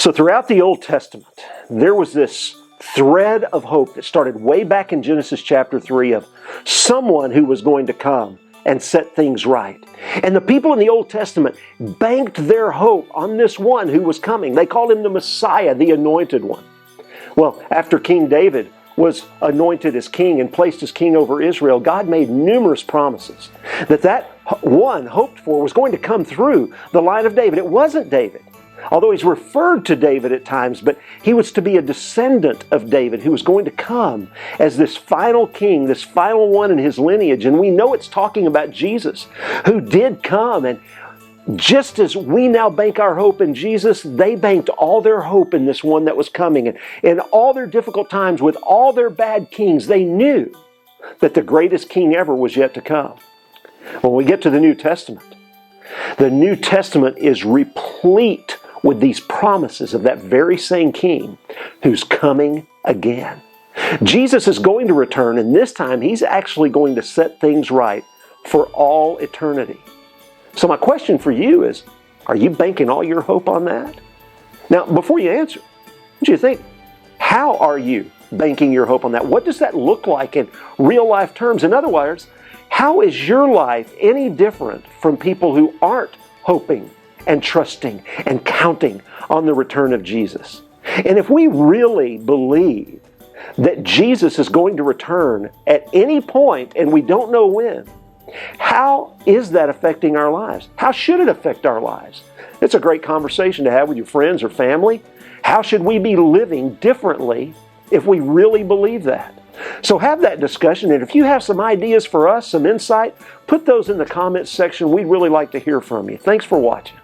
So throughout the Old Testament, there was this thread of hope that started way back in Genesis chapter 3 of someone who was going to come and set things right. And the people in the Old Testament banked their hope on this one who was coming. They called him the Messiah, the Anointed One. Well, after King David was anointed as king and placed as king over Israel, God made numerous promises that one hoped for was going to come through the line of David. It wasn't David, although he's referred to David at times, but he was to be a descendant of David who was going to come as this final king, this final one in his lineage. And we know it's talking about Jesus, who did come. And just as we now bank our hope in Jesus, they banked all their hope in this one that was coming. And in all their difficult times, with all their bad kings, they knew that the greatest king ever was yet to come. When we get to the New Testament is replete with these promises of that very same king who's coming again. Jesus is going to return, and this time he's actually going to set things right for all eternity. So my question for you is, are you banking all your hope on that? Now, before you answer, what do you think? How are you banking your hope on that? What does that look like in real life terms? In other words, how is your life any different from people who aren't hoping and trusting and counting on the return of Jesus? And if we really believe that Jesus is going to return at any point and we don't know when, how is that affecting our lives? How should it affect our lives? It's a great conversation to have with your friends or family. How should we be living differently if we really believe that? So have that discussion, and if you have some ideas for us, some insight, put those in the comments section. We'd really like to hear from you. Thanks for watching.